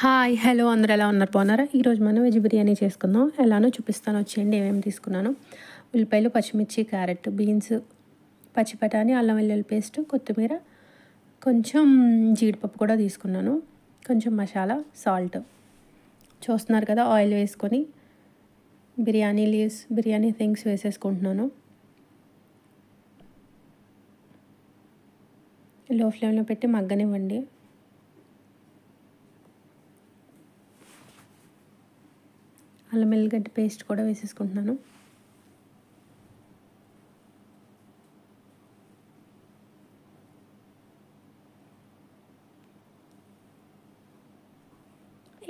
Hi hello అందరూ ఎలా ఉన్నారు బాగున్నారా? ఈరోజు మనం వెజ్ బిర్యానీ చేసుకుందాం. ఎలానో చూపిస్తాను వచ్చేయండి. ఏమేమి తీసుకున్నాను: ఉల్లిపాయలు, పచ్చిమిర్చి, క్యారెట్, బీన్స్, పచ్చి బఠానీ, అల్లం వెల్లుల్లి పేస్ట్, కొత్తిమీర, కొంచెం జీడిపప్పు కూడా తీసుకున్నాను, కొంచెం మసాలా, సాల్ట్. చూస్తున్నారు కదా, ఆయిల్ వేసుకొని బిర్యానీ లీవ్స్, బిర్యానీ థింగ్స్ వేసేసుకుంటున్నాను. లో ఫ్లేమ్లో పెట్టి మగ్గనివ్వండి. అల్లం వెల్లిగడ్డ పేస్ట్ కూడా వేసేసుకుంటున్నాను.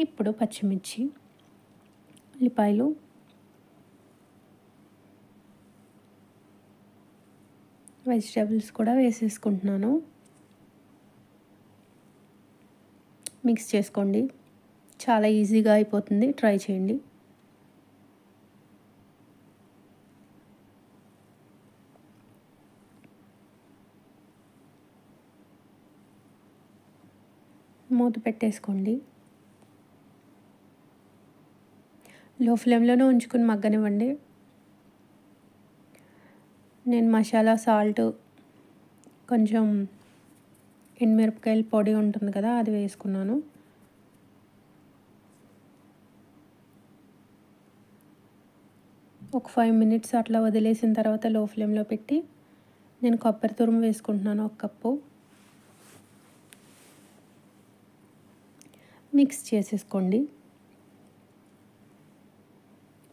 ఇప్పుడు పచ్చిమిర్చి, ఉల్లిపాయలు, వెజిటేబుల్స్ కూడా వేసేసుకుంటున్నాను. మిక్స్ చేసుకోండి. చాలా ఈజీగా అయిపోతుంది, ట్రై చేయండి. మూత పెట్టేసుకోండి. లో ఫ్లేమ్లోనే ఉంచుకుని మగ్గనివ్వండి. నేను మసాలా, సాల్ట్, కొంచెం ఎండుమిరపకాయల పొడి ఉంటుంది కదా, అది వేసుకున్నాను. ఒక 5 మినిట్స్ అట్లా వదిలేసిన తర్వాత లో ఫ్లేమ్లో పెట్టి నేను కొబ్బరి తురుము వేసుకుంటున్నాను, 1 కప్పు. మిక్స్ చేసేసుకోండి.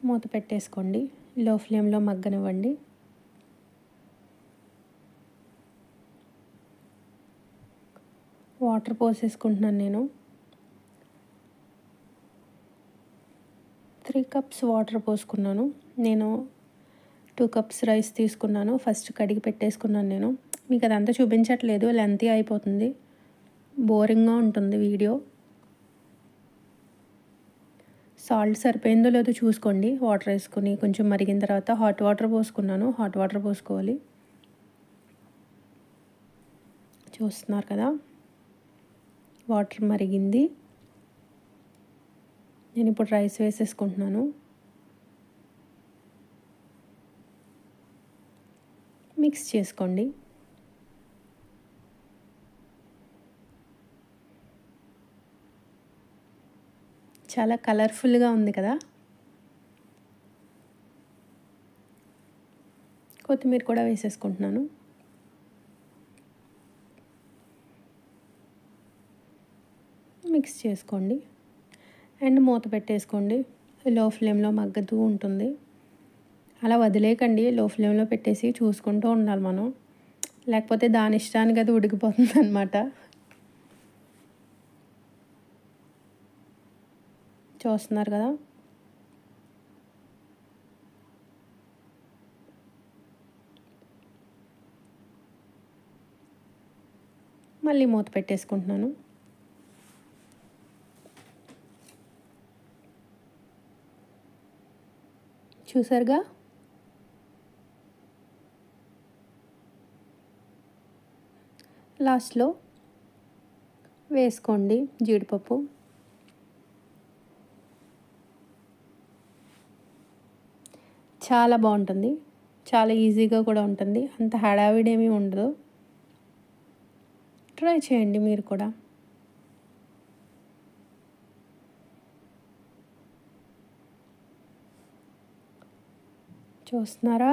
మూత పెట్టేసుకోండి. లో ఫ్లేమ్లో మగ్గనివ్వండి. వాటర్ పోసేసుకుంటున్నాను. నేను 3 కప్స్ వాటర్ పోసుకున్నాను. నేను 2 కప్స్ రైస్ తీసుకున్నాను. ఫస్ట్ కడిగి పెట్టేసుకున్నాను. నేను మీకు అదంతా చూపించట్లేదు, లెంతీ అయిపోతుంది, బోరింగ్గా ఉంటుంది వీడియో. సాల్ట్ సరిపోయిందో లేదో చూసుకోండి. వాటర్ వేసుకొని కొంచెం మరిగిన తర్వాత హాట్ వాటర్ పోసుకున్నాను. హాట్ వాటర్ పోసుకోవాలి. చూస్తున్నారు కదా, వాటర్ మరిగింది. నేను ఇప్పుడు రైస్ వేసేసుకుంటున్నాను. మిక్స్ చేసుకోండి. చాలా కలర్ఫుల్గా ఉంది కదా. కొత్తిమీర కూడా వేసేసుకుంటున్నాను. మిక్స్ చేసుకోండి అండ్ మూత పెట్టేసుకోండి. లో ఫ్లేమ్లో మగ్గుతూ ఉంటుంది. అలా వదిలేకండి, లో ఫ్లేమ్లో పెట్టేసి చూసుకుంటూ ఉండాలి మనం, లేకపోతే దాని ఇష్టానికి అది ఉడికిపోతుంది అన్నమాట. చూస్తున్నారు కదా, మళ్ళీ మూత పెట్టేసుకుంటున్నాను. చూసారుగా, లాస్ట్లో వేసుకోండి జీడిపప్పు. చాలా బాగుంటుంది, చాలా ఈజీగా కూడా ఉంటుంది, అంత హడావిడేమీ ఉండదు. ట్రై చేయండి మీరు కూడా. చూస్తున్నారా?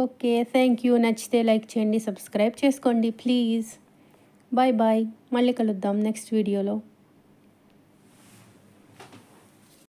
Okay, thank you. నచ్చితే లైక్ చేయండి, సబ్స్క్రైబ్ చేసుకోండి ప్లీజ్. Bye bye. మళ్ళీ కలుద్దాం నెక్స్ట్ వీడియోలో.